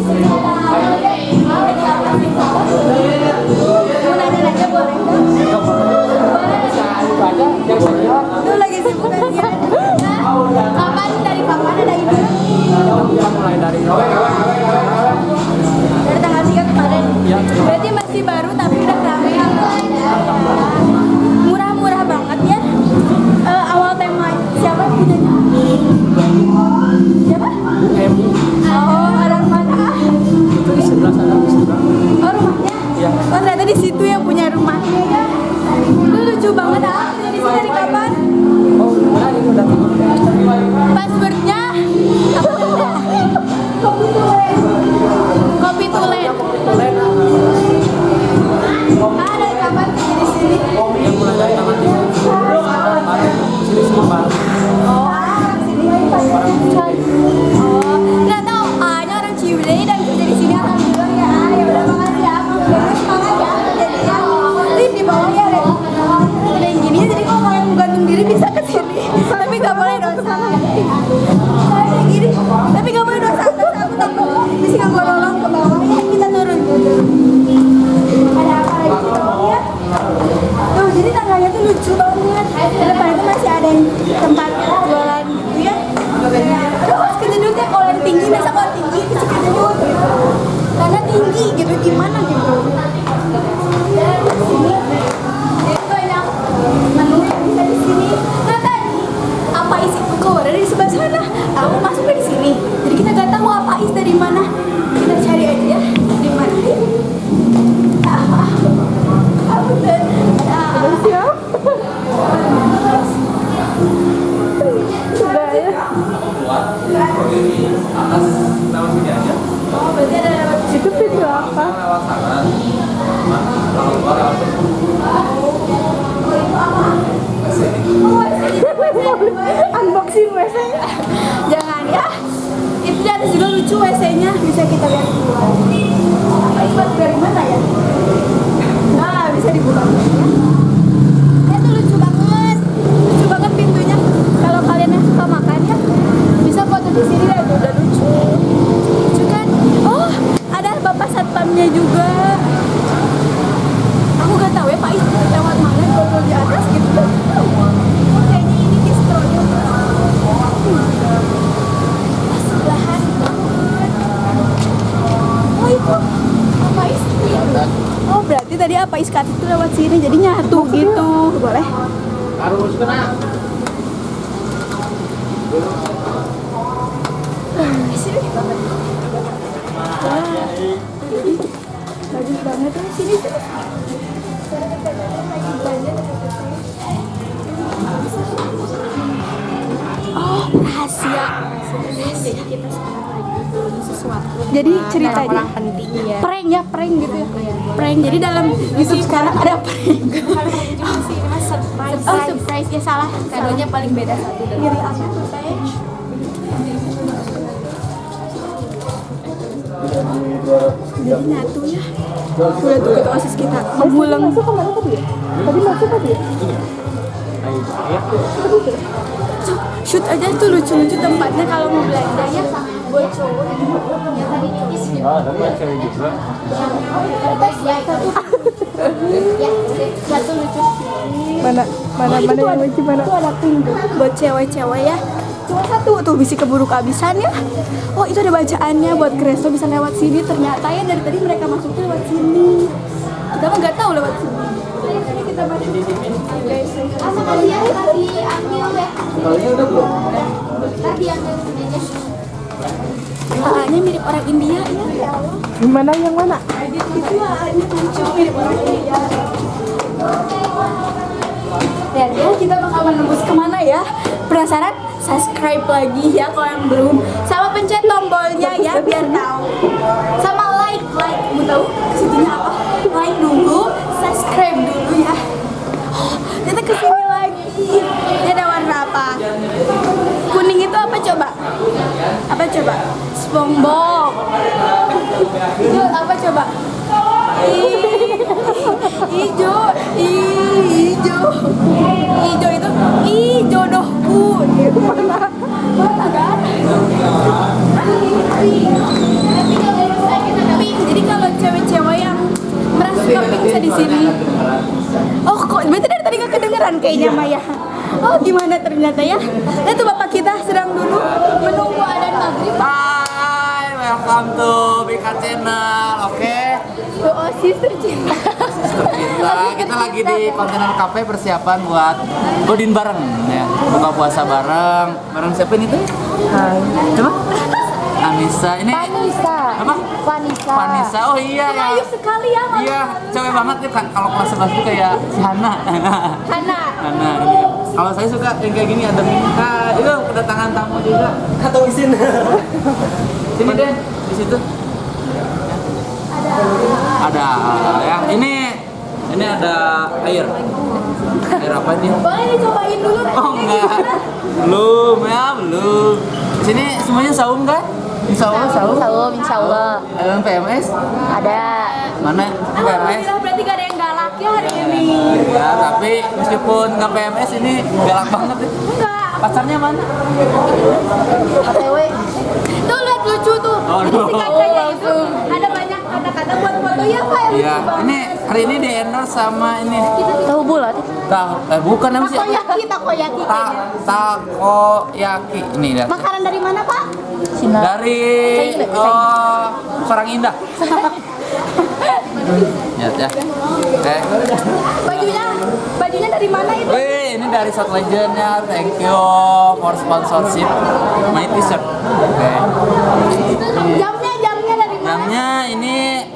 Mau nanya-nanya boleh nggak? Itu lagi sibuk aja. Kapan, dari kapan ada ini? Dari tanggal 3 kemarin. Berarti masih baru tapi udah rame. Murah-murah banget ya. Awal tema siapa yang punyanya? Siapa? Oh, orang mana? Itu di sebelah sana, di sebelah. Oh, rumahnya? Iya. Oh, ternyata di situ yang punya rumahnya ya. Itu lucu banget ah. Jadi dari kapan? Oh, benar ini udah tidur. Passwordnya apa namanya? Kopi Tulen. Ah, dari kapan kerja di sini? Yang mulai dari tanggal 3 kemarin sini semua baru. Oh, orang sini. Oh, ternyata A-nya orang Ciwidey dan kerja di sini. Alhamdulillah ya. Ya udah makasih ya. Semangat ya kerjanya. Lihat di bawah ya, Rek. Udah yang gini jadi kalau yang gantung diri bisa ke sini. Tapi nggak boleh dosa. Kayak gini. Tapi nggak boleh dosa. Aku takut bisa nggak gue lolong ke bawah ya. Kita turun. Ada apa lagi di bawah ya? Tuh, jadi tangganya tuh lucu banget. Di depan itu masih ada yang tempat jualan gitu ya. Terus kejedut ya, kalau yang tinggi, biasa kalau tinggi bisa kejedut gitu. Karena tinggi gitu, gimana gitu. Dan di sini, jadi banyak menu yang bisa di sini. Nah tadi, apa isi kok ada di sebelah sana. Aku masuk dari sini. Jadi kita nggak tahu apa isi dari mana. Kita cari aja ya, di mana. Sudah ya. Atas nama sini aja. Oh, berarti ada lewat situ pintu apa? Lewat sana. Kalau keluar lewat Unboxing WC. Jangan ya. Itu di atas juga lucu WC-nya. Bisa kita lihat keluar. Apa itu dari mana ya? Nah, bisa dibuka. Itu lucu banget. Lucu banget pintunya. Kalau kalian yang suka makan ya, bisa foto di sini ya. Udah lucu. Lucu kan? Oh, ada bapak satpamnya juga. Aku gak tahu ya Pak Is lewat mana kalau di atas gitu. Oh, kayaknya ini distronya. Sebelahan banget. Oh itu apa Is? Oh berarti tadi apa Iskat itu lewat sini jadi nyatu gitu. Boleh? harus kena. Sini. Wah, bagus banget ya sini. Oh, rahasia. Kita sekarang lagi beli sesuatu. Jadi ceritanya orang penting ya. Prank ya, prank gitu ya. Prank. Jadi dalam YouTube sekarang ada prank. Oh, surprise ya salah. Kadonya paling beda satu dan Gini apa surprise? Jadi nyatu ya. Udah tuh kata osis kita ngebulang. Masuk kemana tadi ya? Tadi masuk tadi ya? Shoot aja tuh lucu-lucu tempatnya kalau mau belanja ya buat cowok. Ah, tapi yang cewek juga. Satu lucu. Mana yang lucu mana? Itu ada pink buat cewek-cewek ya. Cuma satu tuh bisa keburu kehabisan ya. Oh itu ada bacaannya buat Kreso bisa lewat sini. Ternyata ya dari tadi mereka masuknya lewat sini. Kita mah nggak tahu lewat sini. Jadi kita masuk. sama dia tadi ambil ya. Kalinya udah belum? Tadi ambil aja. A-nya mirip orang India ya. Gimana yang mana? Itu A-nya lucu mirip orang India. Ya kita bakal menembus kemana ya? Penasaran? Subscribe lagi ya kalau yang belum. Sama pencet tombolnya ya biar tahu. Sama like. Mau tahu kesitunya apa? Like dulu, subscribe dulu ya. Oh, kita kesini lagi. Ini ada warna apa? Kuning itu apa coba? Apa coba? SpongeBob. Itu apa coba? Hijau itu jodohku. Mana kan? di sini. Oh, kok berarti dari tadi nggak kedengeran kayaknya Maya. Oh, gimana ternyata ya? Itu bapak kita sedang dulu menunggu adzan maghrib. Hai, welcome to Bika Channel. Oke. Oh, sister cinta. Kita lagi di kontainer cafe persiapan buat godin bareng ya. Buka puasa bareng. Bareng siapa ini tuh? Hai. Coba. Anissa ini. Vanessa. Apa? Vanessa. Vanessa. Oh iya ya. Ayu sekali ya, Mama. Iya, cewek banget ya kan. Kalau kelas 11 tuh kayak si Hana. Hana. Hana ini. Kalau saya suka yang kayak gini ada ini. Nah, itu kedatangan tamu juga. Atau isin. Sini deh, di situ. Ada ya. Ini ada air. Air apa ini? Boleh dicobain dulu. Oh enggak. Belum ya, belum. Sini semuanya saum kan? Insya Allah saum. Salam, insya Allah. Ada yang PMS? Ada. Mana PMS? Alhamdulillah berarti gak ada yang galak ya hari ini. Ya, tapi meskipun nggak PMS ini galak banget ya. Enggak. Pacarnya mana? OTW. Tuh lihat lucu tuh. Oh, Di si kacanya itu ada banyak kata-kata buat foto ya Pak yang Iya, lucu ini banget. hari ini di endorse sama ini. Tahu bulat. Bukan namanya sih. Takoyaki kayaknya. Takoyaki. Ini lihat. Makanan dari mana Pak? Cina. Dari Sarang Indah. Lihat ya. Oke. Bajunya dari mana itu? Wih, ini dari Shot Legend ya. Thank you for sponsorship my t-shirt. Oke. Jamnya dari mana? Namanya ini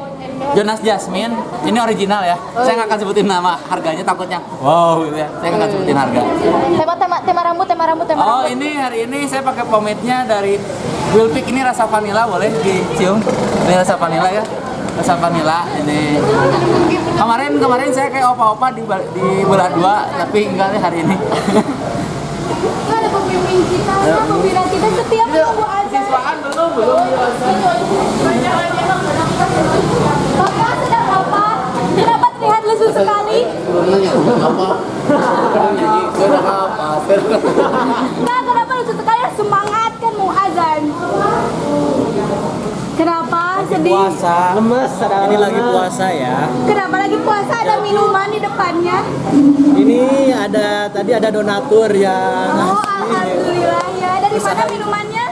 Jonas Jasmine. Ini original ya. Saya nggak akan sebutin nama, harganya takutnya. Wow, gitu ya. Saya nggak akan sebutin harga. Tema rambut. Oh, ini hari ini saya pakai pomade-nya dari Wilpick. Ini rasa vanilla, boleh dicium. Ini rasa vanilla ya. Rasa vanilla ini. Kemarin saya kayak opa-opa di belah dua, tapi enggak nih hari ini. Itu ada pembimbing kita, pembina kita setiap menunggu aja. Siswaan belum. Bapak sedang apa? Kenapa terlihat lesu sekali? Enggak, kenapa lesu sekali? Semangat kan mau azan. Kenapa sedih? Puasa, lemes. Ini lagi puasa ya. Kenapa lagi puasa ada minuman di depannya? Ini tadi ada donatur yang Oh, alhamdulillah ya. Dari mana minumannya?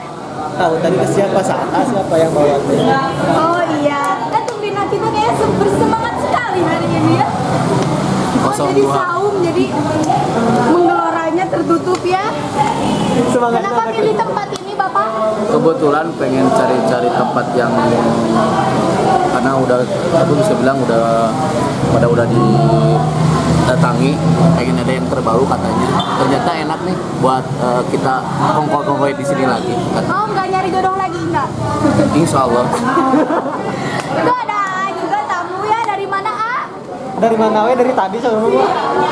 tahu tadi ke siapa siapa yang bawa. Oh iya. Kan pembina kita kayak bersemangat sekali hari ini ya. Oh, jadi 02. saum, jadi menggeloranya tertutup ya. Semangatnya Kenapa pilih tempat ini Bapak? Kebetulan pengen cari tempat yang karena aku bisa bilang udah didatangi, pengen ada yang terbaru katanya. Ternyata enak nih buat kita kongkol-kongkol di sini lagi. Oh, nggak nyari jodoh lagi enggak? Insya Allah. Itu ada juga tamu ya, dari mana Dari mana we? Dari tadi sama gua.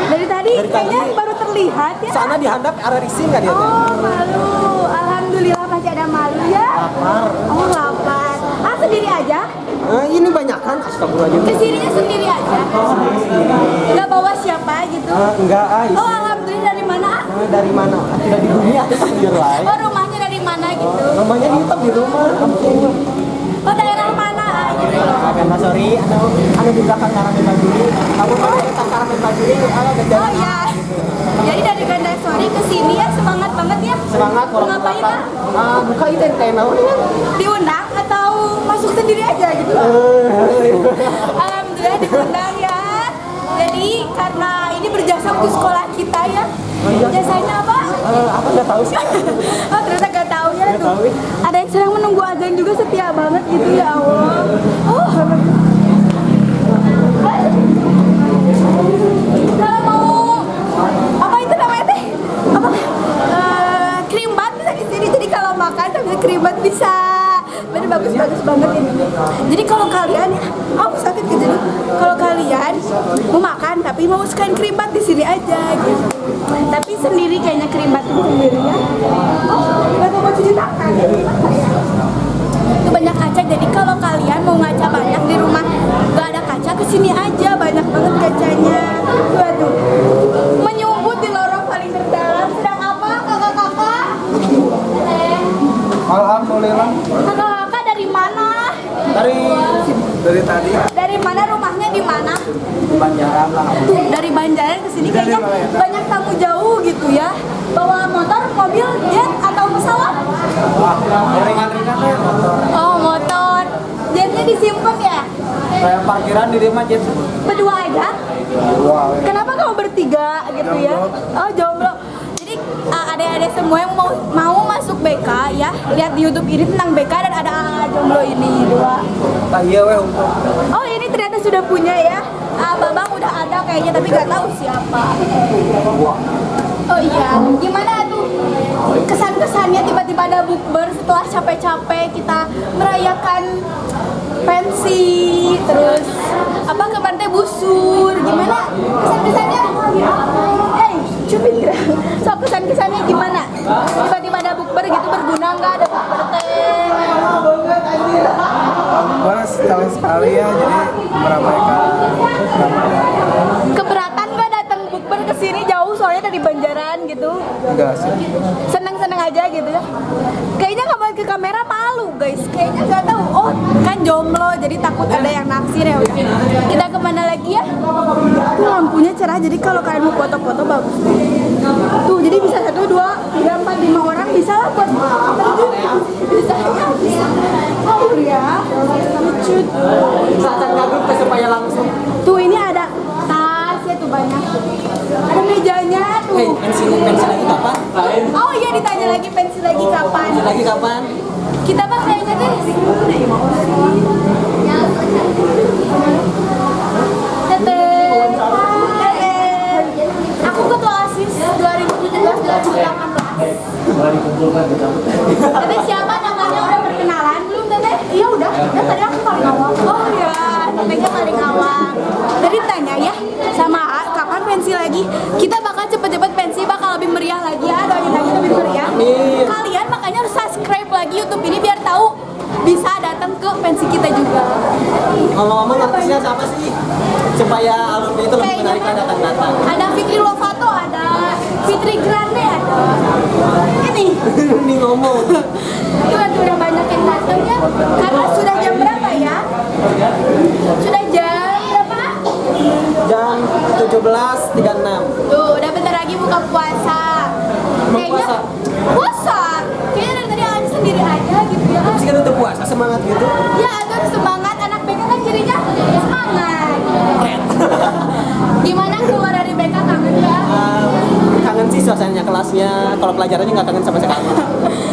Dari tadi Dari kayaknya tadi. baru terlihat ya. Sana dihandap ada rising nggak dia? Teh? Oh, malu. Alhamdulillah masih ada malu ya. Lapar. Oh, lapar. Sendiri aja? Ini banyak kan? Astagfirullahaladzim. Kesininya sendiri aja? Nggak bawa siapa gitu? Enggak, Oh, alhamdulillah. Dari mana dari mana? Tidak di dunia atau sendiri lain. Oh, rumahnya dari mana gitu? Namanya di rumah. Oh, daerah mana gitu? Karena sorry, ada di belakang Karamen Bajuri. Kamu mau kita Karamen Bajuri? Oh iya. Jadi dari Gandasori ke sini ya, semangat banget ya. Semangat kalau Ngapain makan. Pak? Buka itu teh namanya. Diundang atau masuk sendiri aja gitu? Alhamdulillah diundang ya. Jadi karena ini berjasa untuk sekolah kita ya. Jasanya apa? Apa nggak tahu sih? Oh, ternyata gak tahu ya tuh. Ada yang sedang menunggu azan juga, setia banget gitu ya Allah. Oh. Kalau mau apa itu namanya teh? Apa? Krimbat bisa di sini. Jadi kalau makan sambil krimbat bisa. Bener bagus banget ini. Jadi kalau kalian ya, sakit gitu. Kalau kalian mau makan tapi mau sekalian krimbat di sini aja gitu. Tapi sendiri kayaknya krimbat itu sendiri ya. Oh, nggak mau cuci tangan. Itu banyak kaca. Jadi kalau kalian mau ngaca banyak di rumah nggak ada kaca, kesini aja, banyak banget kacanya. Waduh, menyumbut di lorong paling terdalam. Sedang apa kakak-kakak? Alhamdulillah. Kakak-kakak dari mana? Dari tadi. Dari mana, rumahnya di mana? di Banjaran lah. Tuh, dari Banjaran ke sini kayaknya banyak tamu jauh gitu ya. Bawa motor, mobil, jet atau pesawat? Ringan-ringan ya motor. Oh, motor. Jetnya disimpan ya? Kayak parkiran di rumah jet. Berdua aja? Kenapa kamu bertiga gitu ya? Oh, jomblo. Jadi adik-adik semua yang mau masuk BK ya, lihat di YouTube ini tentang BK dan ada jomblo ini dua. Tak iya weh untuk. Oh, ini ternyata sudah punya ya. Babang udah ada kayaknya tapi nggak tahu siapa. Oh iya, gimana tuh kesan-kesannya tiba-tiba ada bukber setelah capek-capek kita merayakan pensi, terus apa kemarin teh busur, gimana kesan-kesannya? Cupin kira. So kesan-kesannya gimana? Tiba-tiba ada bukber gitu berguna nggak ada bukber teh? Gua sekali ya jadi meramaikan. Keberatan nggak datang bukber ke sini jauh soalnya dari Banjaran gitu? Enggak sih. Seneng-seneng aja gitu ya. Kayaknya nggak mau ke kamera malu guys. Kayaknya nggak tahu. Oh kan jomblo jadi takut ada yang naksir ya udah. Kita kemana lagi ya? Tuh lampunya cerah jadi kalau kalian mau foto-foto bagus. Tuh jadi bisa 1, 2, 3, 4, 5 orang bisa lah buat bisa ya bisa. Oh ya lucu tuh. Saat kagum supaya langsung. Tuh ini ada tasnya tuh banyak. Ada mejanya tuh. Pensi lagi kapan? Oh iya ditanya lagi pensi lagi kapan? Lagi kapan? Kita bang kayaknya deh. Teteh. Aku ketua OSIS 2017-2018. Teteh siapa namanya udah perkenalan belum teteh? Iya udah tadi aku paling awal. Oh iya, tetehnya paling awal. Tadi tanya ya sama A, kapan pensi lagi? Kita bakal cepet-cepet pensi bakal lebih meriah lagi ya, doain lagi lebih meriah. Kalian makanya harus subscribe lagi YouTube ini biar tahu bisa datang ke pensi kita juga. Ngomong-ngomong artisnya siapa sih? Supaya alumni itu lebih menarik datang-datang. Ada Fikri Lovato, ada Fitri Grande, ada ini. Ini ngomong. Tuh udah banyak yang datang ya. Karena sudah jam berapa ya? Sudah jam berapa? Jam 17.36. Tuh udah bentar lagi buka puasa. Kayaknya puasa. Kayaknya dari tadi aja sendiri aja gitu ya. Terus kan untuk puasa semangat gitu. Ya agar semangat anak BK kan cirinya semangat. Gimana keluar dari BK kangen nggak? Kangen sih suasananya kelasnya. Kalau pelajarannya nggak kangen sama sekali.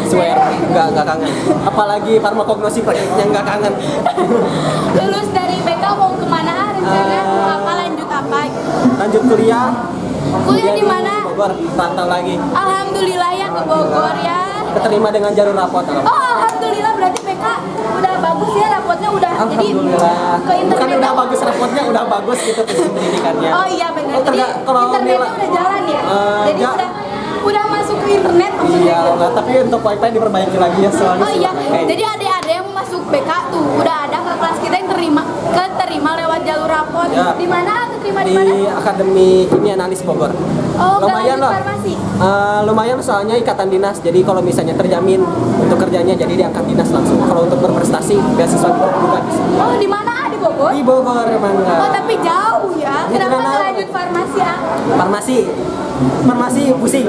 Swear, nggak kangen. Apalagi farmakognosi praktiknya nggak kangen. Lulus dari BK mau kemana rencana? Apa lanjut apa? Lanjut kuliah. Kuliah di mana? Bogor, rantau lagi. Alhamdulillah ya ke Bogor ya. Keterima dengan jalur rapot. Oh alhamdulillah berarti BK udah bagus ya rapotnya udah jadi Alhamdulillah. ke internet. Bukan udah bagus rapotnya, udah bagus gitu pendidikannya. Oh iya benar. Oh, Jadi kalau internetnya nilai- udah jalan ya. Jadi ya. udah masuk ke internet maksudnya. Iya, enggak, tapi untuk wifi diperbaiki lagi ya soalnya. Oh iya, Oke. jadi ada yang mau masuk BK tuh udah ada ke kelas kita yang keterima lewat jalur rapot. Ya. Di mana? Keterima di Di mana? Akademi Kimia Analis Bogor. Oh, Lumayan lanjut loh. farmasi. Lumayan soalnya ikatan dinas. Jadi kalau misalnya terjamin untuk kerjanya jadi diangkat dinas langsung. Kalau untuk berprestasi beasiswa bukan di sini. Oh, di mana? Di Bogor? Di Bogor emang Oh, enggak. tapi jauh ya. Di Kenapa mana? nggak lanjut farmasi ya? Farmasi pusing.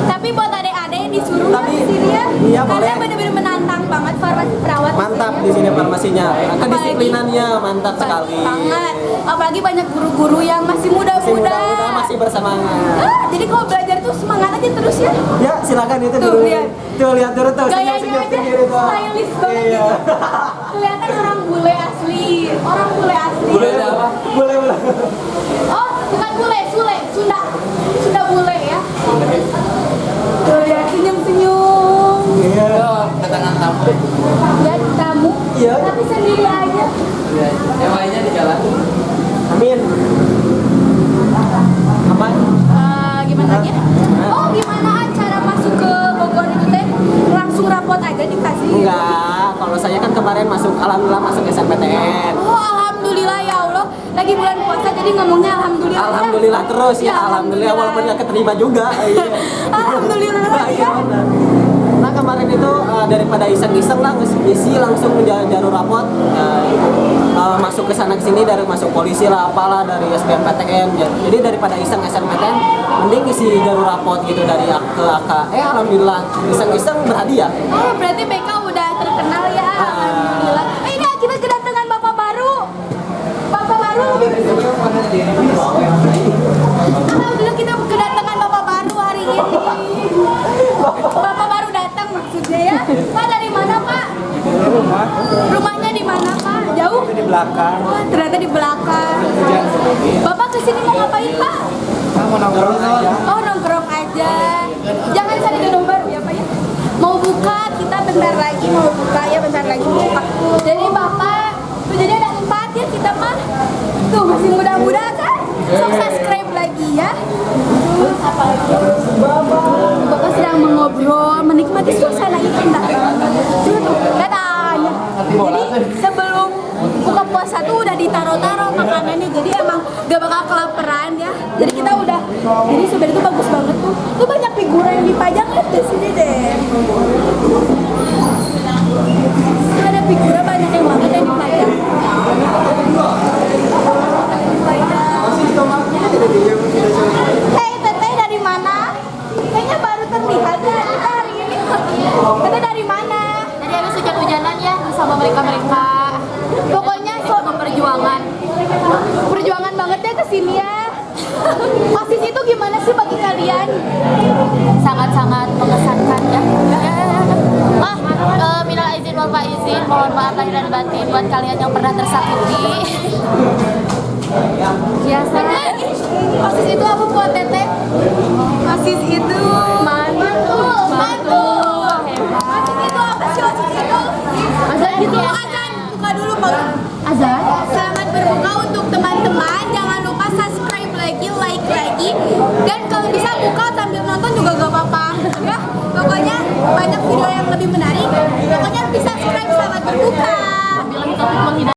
Tapi buat adik-adik yang disuruh ya Tapi, di sini ya. iya, Karena boleh. bener-bener menantang banget farmasi perawat. Mantap di sini farmasinya. Kedisiplinannya mantap sekali. Banget. Apalagi banyak guru-guru yang masih Masih muda-muda. muda-muda masih bersemangat. Jadi kalau belajar tuh semangat aja terus ya. Ya silakan itu Tuh, dulu. lihat. Tuh lihat dulu tuh. Gayanya senyum-senyum aja sendiri tuh. stylish banget Iya. gitu. Kelihatan orang bule asli. Orang bule asli. Boleh apa? Boleh. Oh, bukan bule, Sule, Sunda. Sunda bule ya. Tuh lihat senyum-senyum. Iya. Ketangan tamu. Ya tamu. Iya. Tapi sendiri aja. Yang lainnya di jalan. Amin. Apa? Gimana lagi? Oh, gimana cara masuk ke Bogor itu teh? Langsung rapot aja dikasih. Enggak. Kalau saya kan kemarin alhamdulillah masuk SNPTN. Oh, alhamdulillah ya Allah. Lagi bulan puasa jadi ngomongnya alhamdulillah. ya. Alhamdulillah terus ya, alhamdulillah walaupun nggak keterima juga. Iya. Alhamdulillah ya. Nah kemarin itu daripada iseng-iseng lah ngisi langsung jalur rapot. masuk ke sana ke sini, dari masuk polisi lah apalah, dari SBMPTN. Jadi daripada iseng SNMPTN mending isi jalur rapot gitu dari A ke AK. Alhamdulillah iseng-iseng berhadiah. Oh, berarti BK udah terkenal ya. Alhamdulillah. Ini kita kedatangan Bapak baru. Bapak baru. Alhamdulillah kita kedatangan Bapak baru hari ini. Bapak baru datang maksudnya ya. Pak dari mana Pak? Rumahnya di mana Pak? Jauh? Di belakang. Oh, ternyata di belakang. Bapak kesini mau ngapain Pak? Mau nongkrong aja. Oh, nongkrong aja. Jangan cari gedung baru ya Pak ya. Mau buka, kita bentar lagi mau buka ya, bentar lagi buka. Jadi Bapak, tuh jadi ada 4 ya kita mah. Tuh masih muda-muda kan? So, subscribe lagi ya. Terus apa lagi? Bapak sedang mengobrol, menikmati suasana indah. Tuh, katanya. Jadi sebelum buka puasa tuh udah ditaro-taro makanannya, jadi emang gak bakal kelaparan ya. Jadi kita udah, jadi sebenarnya itu bagus banget tuh. Tuh banyak figura yang dipajang ya di sini deh. Tuh ada figura banyak yang banget yang dipajang. Hei teteh dari mana? Kayaknya baru terlihat ya kita hari ini. Teteh dari mana? Jadi habis hujan-hujanan ya bersama mereka-mereka. Pokoknya Perjuangan. perjuangan banget ya kesini ya. Osis itu gimana sih bagi kalian? Sangat-sangat mengesankan ya. Minal izin wal faizin, mohon maaf lahir dan batin buat kalian yang pernah tersakiti. Biasa. Osis itu apa buat teteh? Osis itu mantul. Osis itu apa sih osis itu? Azan gitu. Azan. Buka dulu Pak. Azan. Selamat berbuka untuk teman-teman. Jangan lupa subscribe lagi, like lagi. Dan kalau bisa buka